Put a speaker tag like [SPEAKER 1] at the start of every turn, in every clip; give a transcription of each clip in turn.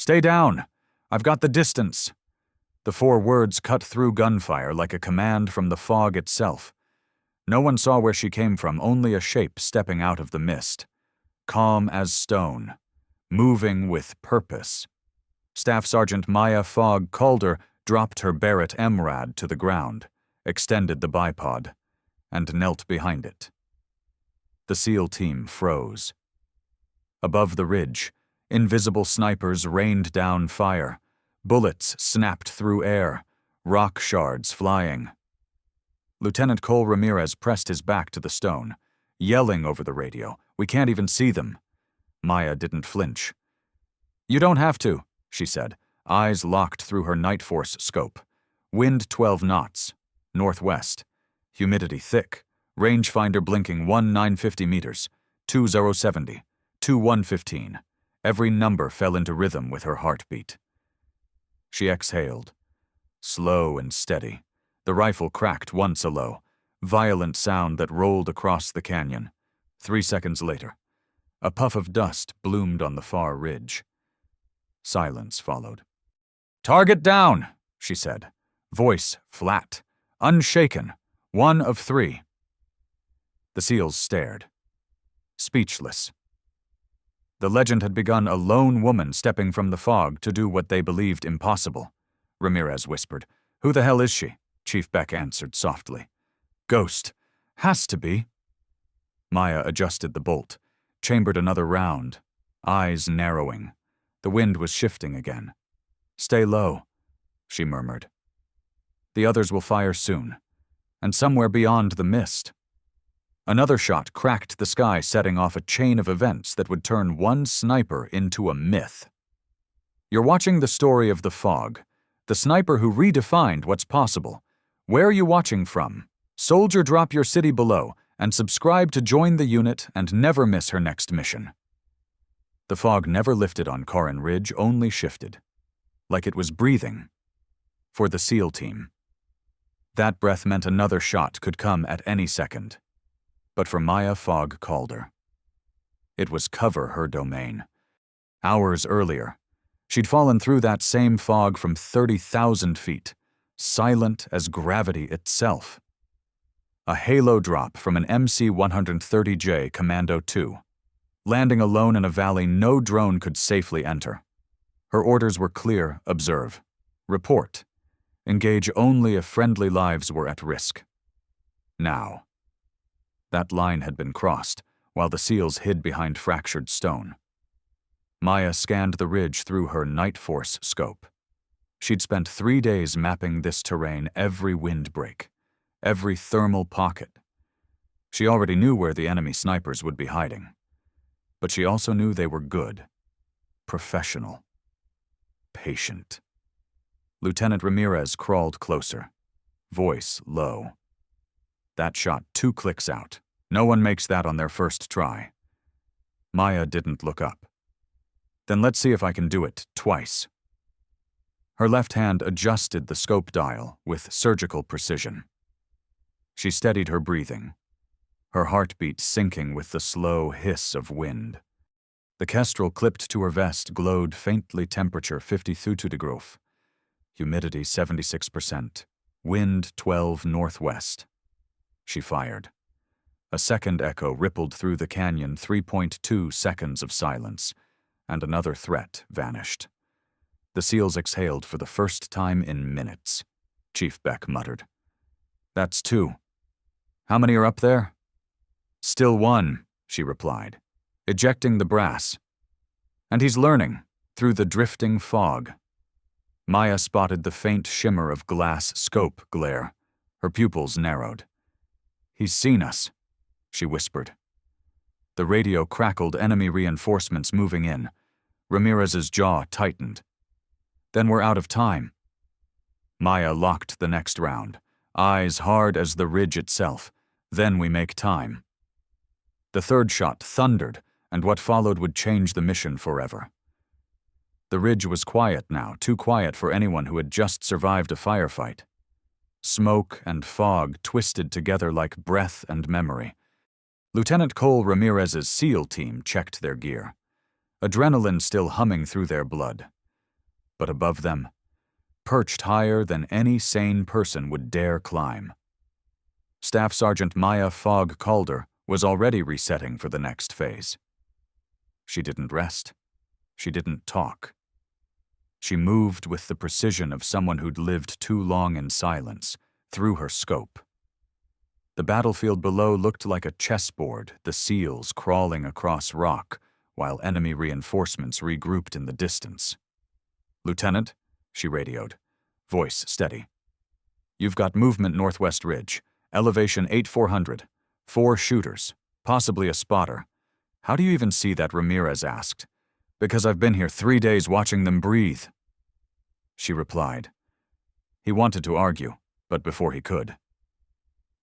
[SPEAKER 1] "Stay down! I've got the distance!" The 4 words cut through gunfire like a command from the fog itself. No one saw where she came from, only a shape stepping out of the mist. Calm as stone, moving with purpose. Staff Sergeant Maya Fogg Calder dropped her Barrett MRAD to the ground, extended the bipod, and knelt behind it. The SEAL team froze. Above the ridge, invisible snipers rained down fire. Bullets snapped through air, rock shards flying. Lieutenant Cole Ramirez pressed his back to the stone, yelling over the radio, "We can't even see them." Maya didn't flinch. "You don't have to," she said, eyes locked through her Night Force scope. Wind 12 knots, northwest. Humidity thick, rangefinder blinking 1950 meters, 2070, 2115. Every number fell into rhythm with her heartbeat. She exhaled, slow and steady. The rifle cracked once alow, violent sound that rolled across the canyon. 3 seconds later, a puff of dust bloomed on the far ridge. Silence followed. "Target down," she said, voice flat, unshaken, 1 of 3. The SEALs stared, speechless. The legend had begun a lone woman stepping from the fog to do what they believed impossible. Ramirez whispered. "Who the hell is she?" Chief Beck answered softly. "Ghost. Has to be." Maya adjusted the bolt, chambered another round, eyes narrowing. The wind was shifting again. "Stay low," she murmured. "The others will fire soon, and somewhere beyond the mist." Another shot cracked the sky, setting off a chain of events that would turn one sniper into a myth. You're watching the story of the fog, the sniper who redefined what's possible. Where are you watching from? Soldier, drop your city below and subscribe to join the unit and never miss her next mission. The fog never lifted on Corin Ridge, only shifted, like it was breathing, for the SEAL team. That breath meant another shot could come at any second. But for Maya Fogg Calder, it was cover her domain. Hours earlier, she'd fallen through that same fog from 30,000 feet, silent as gravity itself. A halo drop from an MC-130J Commando 2, landing alone in a valley no drone could safely enter. Her orders were clear: observe, report, engage only if friendly lives were at risk. Now, that line had been crossed, while the SEALs hid behind fractured stone. Maya scanned the ridge through her Night Force scope. She'd spent 3 days mapping this terrain, every windbreak, every thermal pocket. She already knew where the enemy snipers would be hiding. But she also knew they were good, professional, patient. Lieutenant Ramirez crawled closer, voice low. That shot 2 clicks out. No one makes that on their first try. Maya didn't look up. Then let's see if I can do it twice. Her left hand adjusted the scope dial with surgical precision. She steadied her breathing, her heartbeat sinking with the slow hiss of wind. The kestrel clipped to her vest glowed faintly, temperature 52 degrees, humidity 76%, wind 12 northwest. She fired. A second echo rippled through the canyon, 3.2 seconds of silence, and another threat vanished. The SEALs exhaled for the first time in minutes. Chief Beck muttered. "That's 2. How many are up there?" "Still 1, she replied, ejecting the brass. "And he's learning, through the drifting fog." Maya spotted the faint shimmer of glass scope glare. Her pupils narrowed. "He's seen us," she whispered. The radio crackled, enemy reinforcements moving in. Ramirez's jaw tightened. "Then we're out of time." Maya locked the next round, eyes hard as the ridge itself. "Then we make time." The third shot thundered, and what followed would change the mission forever. The ridge was quiet now, too quiet for anyone who had just survived a firefight. Smoke and fog twisted together like breath and memory. Lieutenant Cole Ramirez's SEAL team checked their gear, adrenaline still humming through their blood. But above them, perched higher than any sane person would dare climb, Staff Sergeant Maya Fogg Calder was already resetting for the next phase. She didn't rest. She didn't talk. She moved with the precision of someone who'd lived too long in silence, through her scope. The battlefield below looked like a chessboard, the SEALs crawling across rock, while enemy reinforcements regrouped in the distance. "Lieutenant," she radioed, voice steady. "You've got movement northwest ridge, elevation 8400, 4 shooters, possibly a spotter. How do you even see that?" Ramirez asked. "Because I've been here 3 days watching them breathe," she replied. He wanted to argue, but before he could.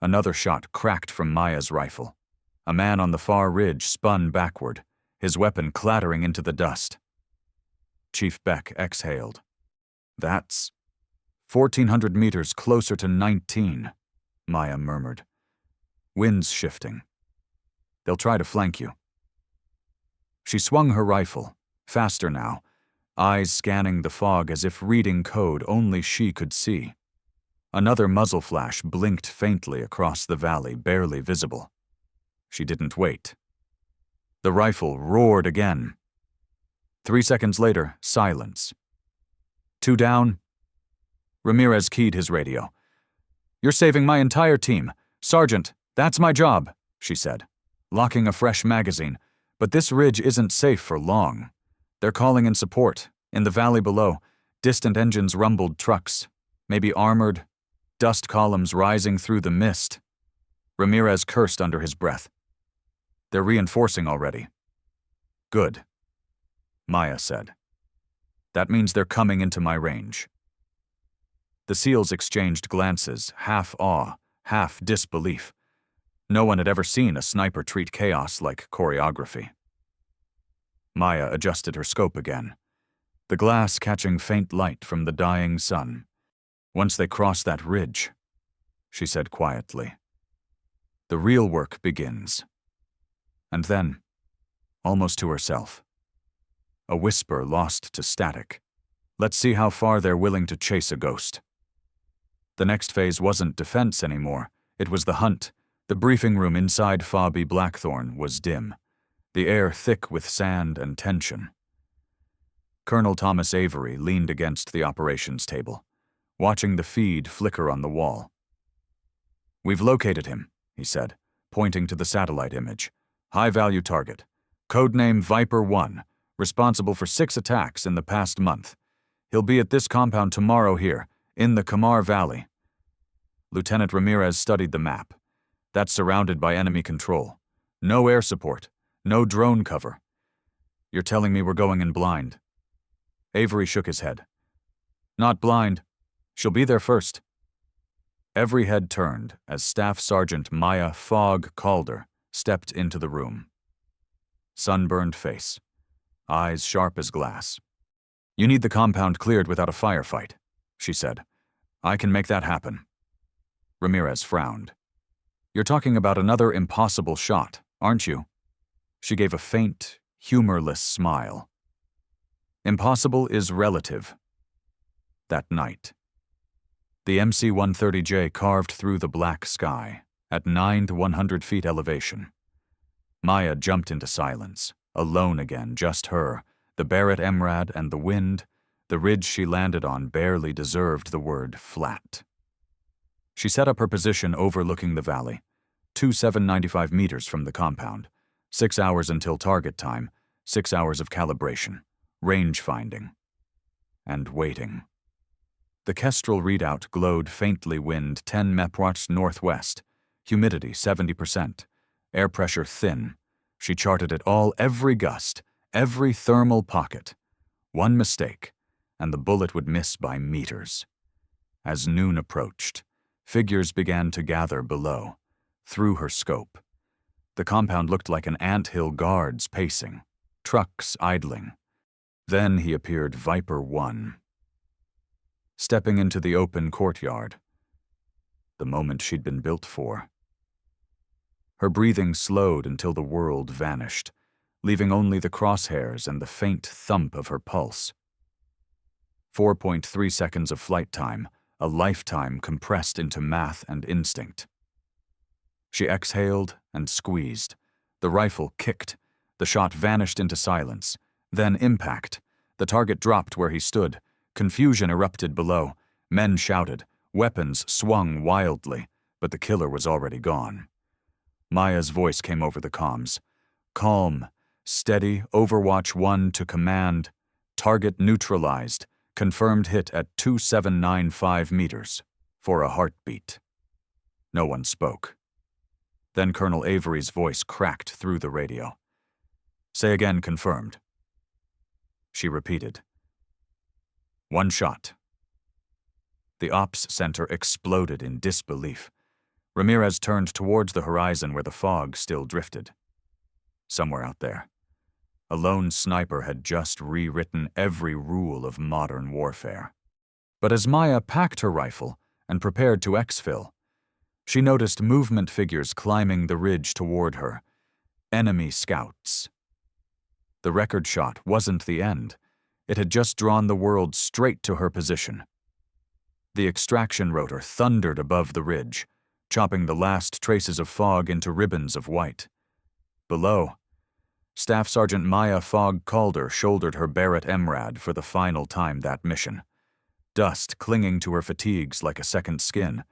[SPEAKER 1] Another shot cracked from Maya's rifle. A man on the far ridge spun backward, his weapon clattering into the dust. Chief Beck exhaled. "That's 1,400 meters closer to 19, Maya murmured. "Wind's shifting. They'll try to flank you." She swung her rifle, faster now, eyes scanning the fog as if reading code only she could see. Another muzzle flash blinked faintly across the valley, barely visible. She didn't wait. The rifle roared again. 3 seconds later, silence. 2 down. Ramirez keyed his radio. "You're saving my entire team. Sergeant, that's my job," she said, locking a fresh magazine. "But this ridge isn't safe for long. They're calling in support. In the valley below, distant engines rumbled trucks, maybe armored, dust columns rising through the mist." Ramirez cursed under his breath. "They're reinforcing already." "Good," Maya said. "That means they're coming into my range." The SEALs exchanged glances, half awe, half disbelief. No one had ever seen a sniper treat chaos like choreography. Maya adjusted her scope again, the glass catching faint light from the dying sun. "Once they cross that ridge," she said quietly, "the real work begins." And then, almost to herself, a whisper lost to static. "Let's see how far they're willing to chase a ghost." The next phase wasn't defense anymore. It was the hunt. The briefing room inside Fobby Blackthorn was dim, the air thick with sand and tension. Colonel Thomas Avery leaned against the operations table, watching the feed flicker on the wall. "We've located him," he said, pointing to the satellite image. "High-value target. Codename Viper 1, responsible for 6 attacks in the past month. He'll be at this compound tomorrow here, in the Kamar Valley." Lieutenant Ramirez studied the map. "That's surrounded by enemy control. No air support, no drone cover. You're telling me we're going in blind?" Avery shook his head. "Not blind. She'll be there first." Every head turned as Staff Sergeant Maya Fogg Calder stepped into the room. Sunburned face, eyes sharp as glass. "You need the compound cleared without a firefight," she said. "I can make that happen." Ramirez frowned. "You're talking about another impossible shot, aren't you?" She gave a faint, humorless smile. "Impossible is relative." That night, the MC-130J carved through the black sky at 9 to 100 feet elevation. Maya jumped into silence, alone again, just her, the Barrett MRAD, and the wind. The ridge she landed on barely deserved the word flat. She set up her position overlooking the valley, 2795 meters from the compound, 6 hours until target time, 6 hours of calibration, range finding, and waiting. The Kestrel readout glowed faintly, wind 10 mph northwest, humidity 70%, air pressure thin. She charted it all, every gust, every thermal pocket. One mistake, and the bullet would miss by meters. As noon approached, figures began to gather below, through her scope. The compound looked like an anthill, guards pacing, trucks idling. Then he appeared, Viper 1. Stepping into the open courtyard, the moment she'd been built for. Her breathing slowed until the world vanished, leaving only the crosshairs and the faint thump of her pulse. 4.3 seconds of flight time, a lifetime compressed into math and instinct. She exhaled and squeezed. The rifle kicked. The shot vanished into silence. Then impact. The target dropped where he stood. Confusion erupted below. Men shouted. Weapons swung wildly, but the killer was already gone. Maya's voice came over the comms. Calm, steady, Overwatch 1 to command. Target neutralized. Confirmed hit at 2795 meters. For a heartbeat. No one spoke. Then Colonel Avery's voice cracked through the radio. Say again, confirmed. She repeated. One shot. The ops center exploded in disbelief. Ramirez turned towards the horizon where the fog still drifted. Somewhere out there, a lone sniper had just rewritten every rule of modern warfare. But as Maya packed her rifle and prepared to exfil, she noticed movement figures climbing the ridge toward her. Enemy scouts. The record shot wasn't the end. It had just drawn the world straight to her position. The extraction rotor thundered above the ridge, chopping the last traces of fog into ribbons of white. Below, Staff Sergeant Maya Fogg Calder shouldered her Barrett MRAD for the final time that mission. Dust clinging to her fatigues like a second skin.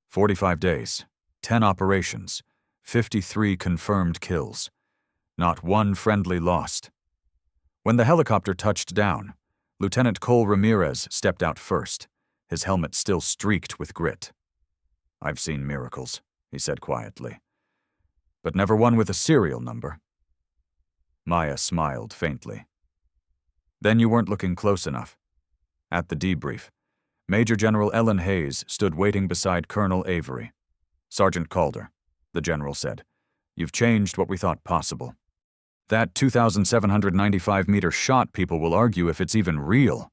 [SPEAKER 1] 45 days, 10 operations, 53 confirmed kills. Not one friendly lost. When the helicopter touched down, Lieutenant Cole Ramirez stepped out first, his helmet still streaked with grit. I've seen miracles, he said quietly. But never one with a serial number. Maya smiled faintly. Then you weren't looking close enough. At the debrief, Major General Ellen Hayes stood waiting beside Colonel Avery. Sergeant Calder, the general said, you've changed what we thought possible. That 2,795-meter shot, people will argue if it's even real.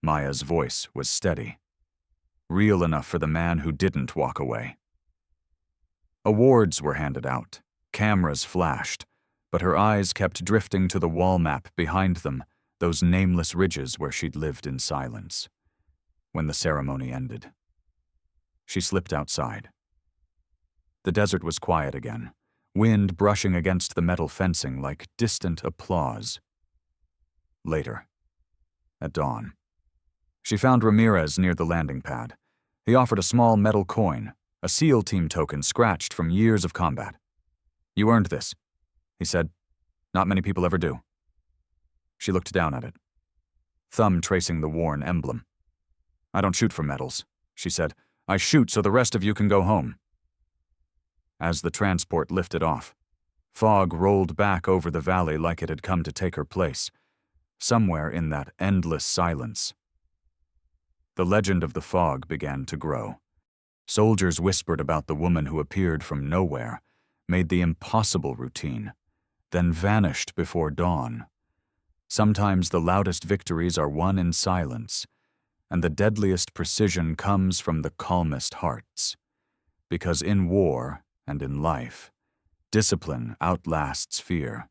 [SPEAKER 1] Maya's voice was steady. Real enough for the man who didn't walk away. Awards were handed out. Cameras flashed. But her eyes kept drifting to the wall map behind them, those nameless ridges where she'd lived in silence. When the ceremony ended, she slipped outside. The desert was quiet again, wind brushing against the metal fencing like distant applause. Later, at dawn, she found Ramirez near the landing pad. He offered a small metal coin, a SEAL team token scratched from years of combat. You earned this, he said. Not many people ever do. She looked down at it, thumb tracing the worn emblem. I don't shoot for medals, she said. I shoot so the rest of you can go home. As the transport lifted off, fog rolled back over the valley like it had come to take her place, somewhere in that endless silence. The legend of the fog began to grow. Soldiers whispered about the woman who appeared from nowhere, made the impossible routine, then vanished before dawn. Sometimes the loudest victories are won in silence, and the deadliest precision comes from the calmest hearts. Because in war and in life, discipline outlasts fear.